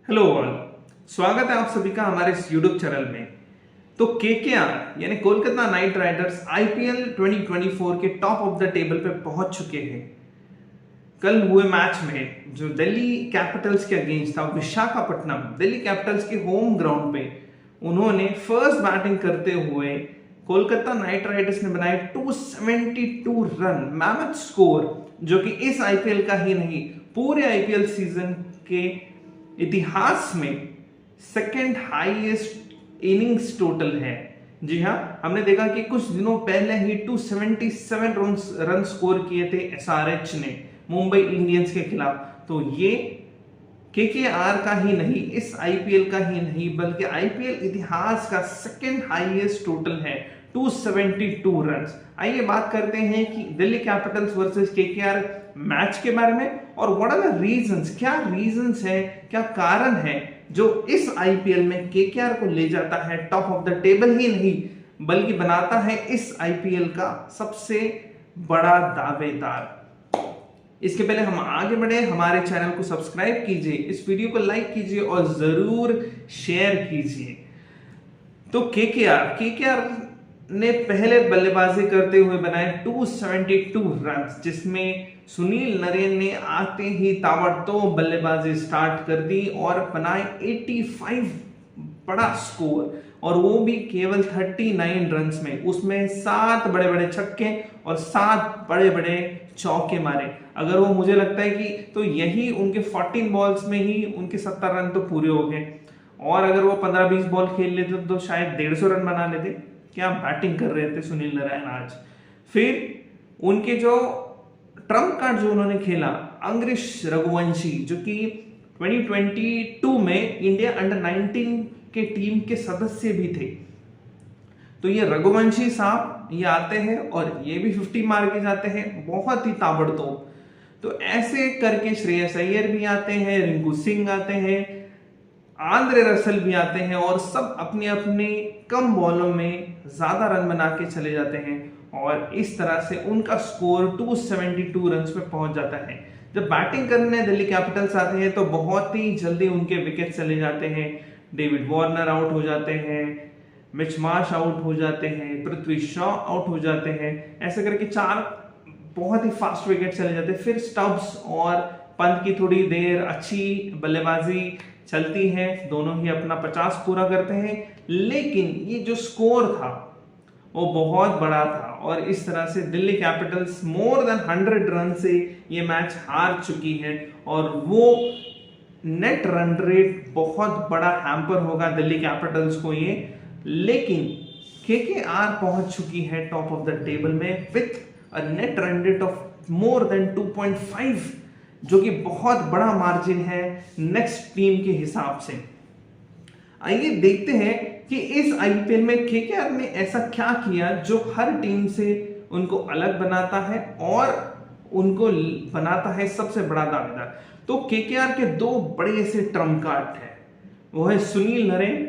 Hello all. स्वागत है आप सभी का हमारे इस यूट्यूब चैनल में। तो केकेआर यानी कोलकाता नाइट राइडर्स आईपीएल 2024 के टॉप ऑफ द टेबल पे पहुंच चुके हैं। कल हुए मैच में जो दिल्ली कैपिटल्स के अगेंस्ट था, विशाखापट्टनम दिल्ली कैपिटल्स के होम ग्राउंड पे उन्होंने फर्स्ट बैटिंग करते हुए कोलकाता नाइट राइडर्स ने बनाए 272 रन, मैमथ स्कोर, जो कि इस आईपीएल का ही नहीं पूरे आईपीएल सीजन के इतिहास में सेकंड हाईएस्ट इनिंग्स टोटल है। जी हाँ, हमने देखा कि कुछ दिनों पहले ही 277 रन स्कोर किए थे एसआरएच ने मुंबई इंडियंस के खिलाफ। तो ये केकेआर का ही नहीं, इस आईपीएल का ही नहीं बल्कि आईपीएल इतिहास का सेकंड हाईएस्ट टोटल है 272 रन। आइए बात करते हैं कि Delhi Capitals versus KKR match के बारे में और व्हाट आर द रीजंस, क्या रीजंस है, क्या कारण है जो इस आईपीएल में केकेआर को ले जाता है टॉप ऑफ द टेबल ही नहीं बल्कि बनाता है इस आईपीएल का सबसे बड़ा दावेदार। इसके पहले हम आगे बढ़े, हमारे चैनल को सब्सक्राइब कीजिए, इस वीडियो को लाइक कीजिए और जरूर शेयर कीजिए। तो केकेआर ने पहले बल्लेबाजी करते हुए बनाए 272 रन, जिसमें सुनील नरेन ने आते ही ताबड़तोड़ बल्लेबाजी स्टार्ट कर दी और बनाए 85 बड़ा स्कोर, और वो भी केवल 39 रन्स में। उसमें 7 बड़े बड़े छक्के और 7 बड़े बड़े चौके मारे। अगर वो, मुझे लगता है कि तो यही उनके 14 बॉल्स में ही उनके 70 रन तो पूरे हो गए, और अगर वो 15-20 बॉल खेल लेते तो शायद 150 रन बना लेते। क्या बैटिंग कर रहे थे सुनील नारायण आज। फिर उनके जो ट्रम्प कार्ड जो उन्होंने खेला, अंग्रेश रघुवंशी, जो कि 2022 में इंडिया अंडर 19 के टीम के सदस्य भी थे। तो ये रघुवंशी साहब ये आते हैं और ये भी 50 मार के जाते हैं, बहुत ही ताबड़तोड़। तो ऐसे करके श्रेयस अय्यर भी आते हैं, रिंकू सिंह आते हैं, आंद्रे रसल भी आते हैं, और सब अपने अपने कम बॉलों में ज्यादा रन बना के चले जाते हैं, और इस तरह से उनका स्कोर 272 रन पे पहुंच जाता है। जब बैटिंग करने दिल्ली कैपिटल्स आते हैं तो बहुत ही जल्दी उनके विकेट चले जाते हैं। डेविड वार्नर आउट हो जाते हैं, मिच मार्श आउट हो जाते हैं, पृथ्वी शॉ आउट हो जाते हैं, ऐसे करके 4 बहुत ही फास्ट विकेट चले जाते हैं। फिर स्टब्स और पंत की थोड़ी देर अच्छी बल्लेबाजी चलती है, दोनों ही अपना 50 पूरा करते हैं, लेकिन ये जो स्कोर था वो बहुत बड़ा था, और इस तरह से Delhi Capitals more than 100 run से ये मैच हार चुकी है, और वो नेट रन रेट बहुत बड़ा हैम्पर होगा दिल्ली कैपिटल्स को ये। लेकिन केकेआर पहुंच चुकी है टॉप ऑफ द टेबल में with a net run rate of more than 2.5, जो कि बहुत बड़ा मार्जिन है नेक्स्ट टीम के हिसाब से। आइए देखते हैं कि इस आईपीएल में केकेआर ने ऐसा क्या किया जो हर टीम से उनको अलग बनाता है और उनको बनाता है सबसे बड़ा दावेदार। तो केकेआर के 2 बड़े ऐसे ट्रम्प कार्ड है, वो है सुनील नरेन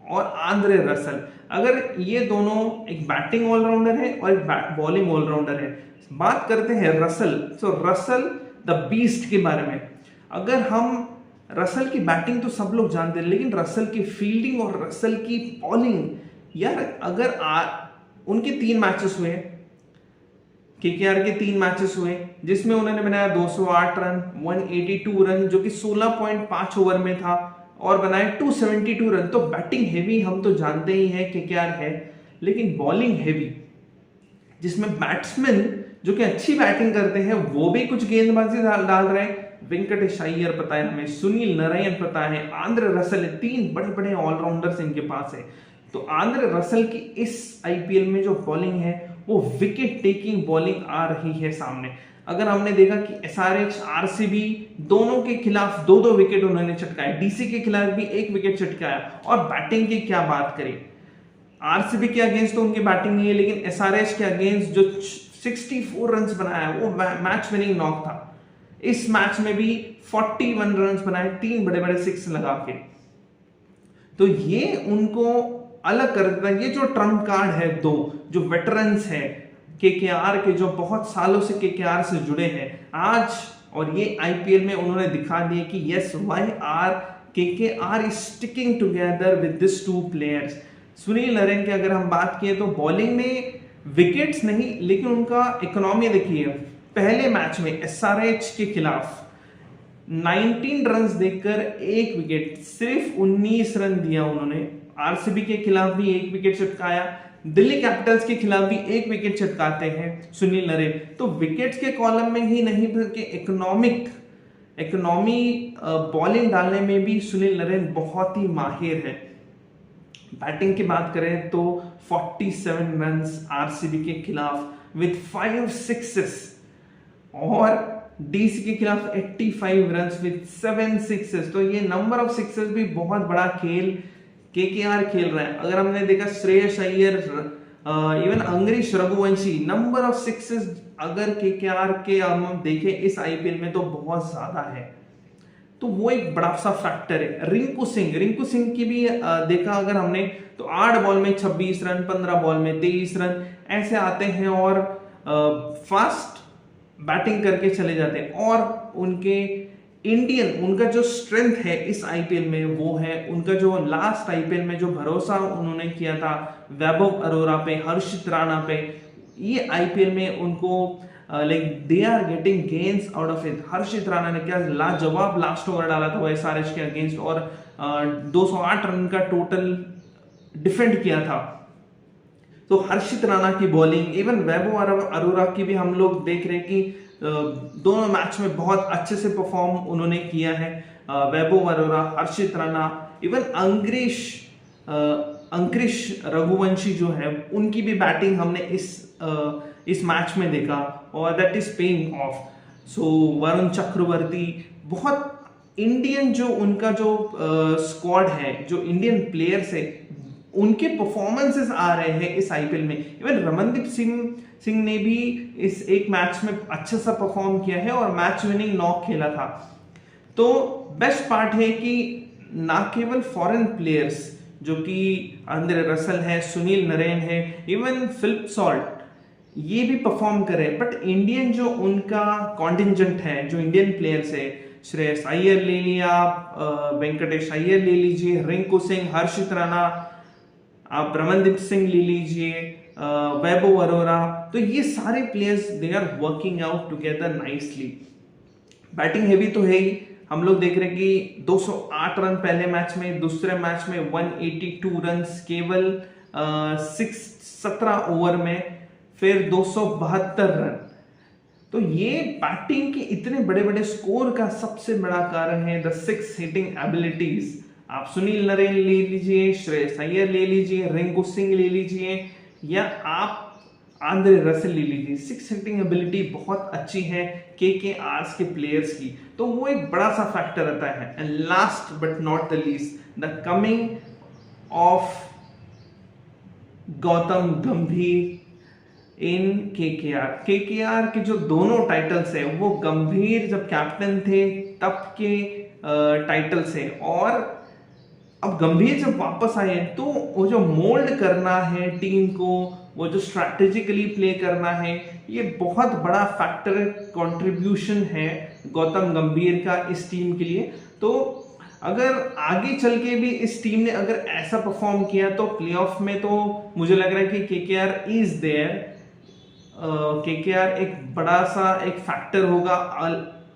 और आंद्रे रसल। अगर ये दोनों, एक बैटिंग ऑलराउंडर है और एक बॉलिंग ऑलराउंडर है। बात करते हैं रसल, तो रसल द बीस्ट के बारे में। अगर हम रसल की बैटिंग तो सब लोग जानते हैं, लेकिन रसल की फील्डिंग और रसल की बॉलिंग, यार अगर उनके 3 मैचेस हुए, केकेआर के 3 मैचेस हुए, जिसमें उन्होंने बनाया 208 रन, 182 रन, जो कि 16.5 ओवर में था, और बनाए 272 रन। तो बैटिंग हेवी हम तो जानते ही हैं केकेआर है, लेकिन बॉलिंग हेवी, जिसमें बैट्समैन जो कि अच्छी बैटिंग करते हैं वो भी कुछ गेंदबाजी डाल रहे हैं। वेंकटेश अय्यर पता है हमें, सुनील नारायण पता है, आंद्रे रसल है, 3 बड़े बड़े ऑलराउंडर्स इनके पास है। तो आंद्रे रसल की इस आईपीएल में जो बॉलिंग है वो विकेट टेकिंग बॉलिंग आ रही है सामने। अगर हमने देखा कि एसआरएच, आरसीबी दोनों के खिलाफ 2-2 विकेट उन्होंने चटकाए, डीसी के खिलाफ भी 1 विकेट चटकाया, और बैटिंग की क्या बात करें, आरसीबी के अगेंस्ट तो उनकी बैटिंग नहीं है, लेकिन एसआरएच के अगेंस्ट जो 64 रन बनाया वो मैच विनिंग नॉक था। इस मैच में भी 41 रन बनाए, 3 बड़े बड़े 6 लगा के। तो ये उनको अलग कर देता है। ये जो ट्रम्प कार्ड है 2 जो वेटरन्स है केकेआर के, जो बहुत सालों से केकेआर से जुड़े हैं आज, और ये आईपीएल में उन्होंने दिखा दिया कि yes, why are KKR is sticking together with this two players. Sunil Narine की अगर हम बात किए तो बॉलिंग में विकेट्स नहीं, लेकिन उनका इकोनॉमी देखिए। पहले मैच में SRH के खिलाफ 19 रन्स देकर एक विकेट, सिर्फ 19 रन दिया उन्होंने। RCB के खिलाफ भी एक विकेट चटकाया, दिल्ली कैपिटल्स के खिलाफ भी एक विकेट चटकाते हैं सुनील नरेन। तो विकेट्स के कॉलम में ही नहीं बल्कि इकोनॉमी बॉलिंग डालने में भी सुनील नरेन बहुत ही माहिर है। बैटिंग की बात करें तो 47 रन्स RCB के खिलाफ विद 5 सिक्सेस, और DC के खिलाफ 85 रन्स विद 7 सिक्सेस। तो ये नंबर ऑफ सिक्सेस भी बहुत बड़ा खेल KKR खेल रहा है। अगर हमने देखा Shreyas Iyer, even Angkrish Raghuvanshi, number of sixes अगर KKR के हम देखें इस IPL में तो बहुत ज्यादा है। तो वो एक बड़ा सा फैक्टर है। रिंकू सिंह की भी देखा अगर हमने तो 8 बॉल में 26 रन, 15 बॉल में 23 रन ऐसे आते हैं और फास्ट बैटिंग करके चले जाते हैं। और उनका जो स्ट्रेंथ है इस IPL में वो है उनका जो लास्ट IPL में जो भरोसा उन्होंने किया था वैभव अरोरा पे, हर्षित राणा पे, ये IPL में उनको like they are getting gains out of it. Harshit Rana ने क्या लाजवाब लास्ट ओवर डाला था वो SRH के अगेंस्ट, और 208 रन का टोटल डिफेंड किया था। तो हर्षित राणा की बॉलिंग, इवन वैभव अरोरा की भी हम लोग देख रहे हैं कि दोनों मैच में बहुत अच्छे से परफॉर्म उन्होंने किया है। वैभव अरोरा, हर्षित राणा, इवन अंकुरिश रघुवंशी जो है उनकी भी बैटिंग हमने इस मैच में देखा, और दैट इज पेइंग ऑफ। सो वरुण चक्रवर्ती, बहुत इंडियन जो उनका जो स्क्वाड है, जो इंडियन प्लेयर्स है, उनके परफॉर्मेंसेस आ रहे हैं इस IPL में। इवन रमनदीप सिंह ने भी इस एक मैच में अच्छा सा परफॉर्म किया है और मैच विनिंग नॉक खेला था। तो बेस्ट पार्ट है कि ना केवल फॉरेन प्लेयर्स जो कि आंद्रे रसल है, सुनील नरेन है, इवन फिलिप सॉल्ट, ये भी परफॉर्म करे, बट इंडियन जो उनका कॉन्टिंजेंट है, जो इंडियन प्लेयर्स है, श्रेयस अय्यर ले लिया, वेंकटेश अय्यर ले लीजिए, रिंकू सिंह, हर्षित राणा, आप रमनदीप सिंह ले लीजिए, वैभव अरोरा, तो ये सारे players they are working out together nicely. Batting heavy तो है ही, हम लोग देख रहे हैं कि 208 रन पहले मैच में, दूसरे मैच में 182 रन केवल 17 ओवर में, फिर 272 रन। तो ये बैटिंग के इतने बड़े बड़े स्कोर का सबसे बड़ा कारण है द 6 हिटिंग एबिलिटीज। आप सुनील नरेन ले लीजिए, श्रेयस अय्यर ले लीजिए, रिंकू सिंह ले लीजिए, या आप आंद्रे रसल ले लीजिए। 6 हिटिंग एबिलिटी बहुत अच्छी है KKR के प्लेयर्स की, तो वो एक बड़ा सा फैक्टर रहता है। And last but not the least, the coming of Gautam गंभीर इन KKR के जो दोनों टाइटल्स है वो गंभीर जब कैप्टन थे तब के टाइटल्स है, और अब गंभीर जब वापस आए हैं तो वो जो मोल्ड करना है टीम को, वो जो स्ट्रैटेजिकली प्ले करना है, ये बहुत बड़ा फैक्टर कंट्रीब्यूशन है गौतम गंभीर का इस टीम के लिए। तो अगर आगे चल के भी इस टीम ने अगर ऐसा परफॉर्म किया तो प्लेऑफ में तो मुझे लग रहा है कि KKR इज देयर। KKR एक बड़ा सा एक फैक्टर होगा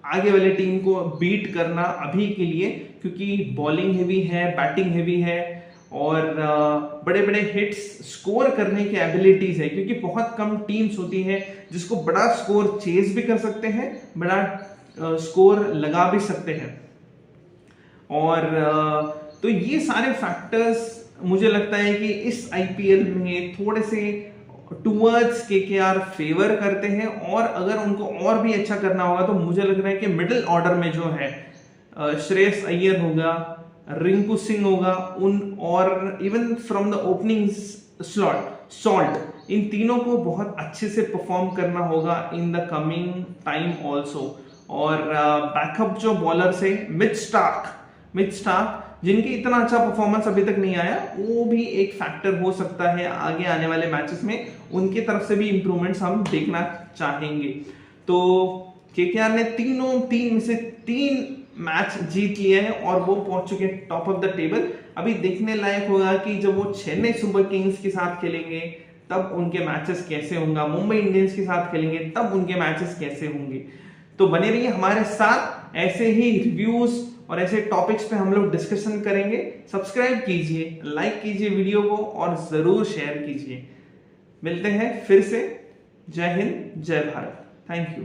आगे वाले टीम को बीट करना अभी के लिए, क्योंकि बॉलिंग हेवी है, बैटिंग हेवी है, और बड़े बड़े हिट्स स्कोर करने की एबिलिटीज है, क्योंकि बहुत कम टीम्स होती हैं जिसको बड़ा स्कोर चेज भी कर सकते हैं, बड़ा स्कोर लगा भी सकते हैं। और तो ये सारे फैक्टर्स मुझे लगता है कि इस IPL में थोड़े से टूवर्ड्स KKR फेवर करते हैं, और अगर उनको और भी अच्छा करना होगा तो मुझे लग रहा है कि मिडिल ऑर्डर में जो है श्रेयस अय्यर होगा, रिंकू सिंह होगा, और even from the opening slot Salt, इन तीनों को बहुत अच्छे से परफॉर्म करना होगा in the coming time also. और बैकअप जो बॉलर्स है, मिच स्टार्क जिनकी इतना अच्छा परफॉर्मेंस अभी तक नहीं आया, वो भी एक फैक्टर हो सकता है आगे आने वाले मैचेस में, उनकी तरफ से भी इंप्रूवमेंट्स हम देखना चाहेंगे। तो KKR ने तीन में से 3 मैच जीत लिए हैं और वो पहुंच चुके हैं टॉप ऑफ द टेबल। अभी देखने लायक होगा कि जब वो चेन्नई सुपर किंग्स के साथ खेलेंगे तब उनके मैचेस कैसे होंगे, मुंबई इंडियंस के साथ खेलेंगे तब उनके मैचेस कैसे होंगे। तो बने रहिए हमारे साथ, ऐसे ही रिव्यूज और ऐसे टॉपिक्स पे हम लोग डिस्कशन करेंगे। सब्सक्राइब कीजिए, लाइक कीजिए वीडियो को और जरूर शेयर कीजिए। मिलते हैं फिर से। जय हिंद, जय भारत। Thank you.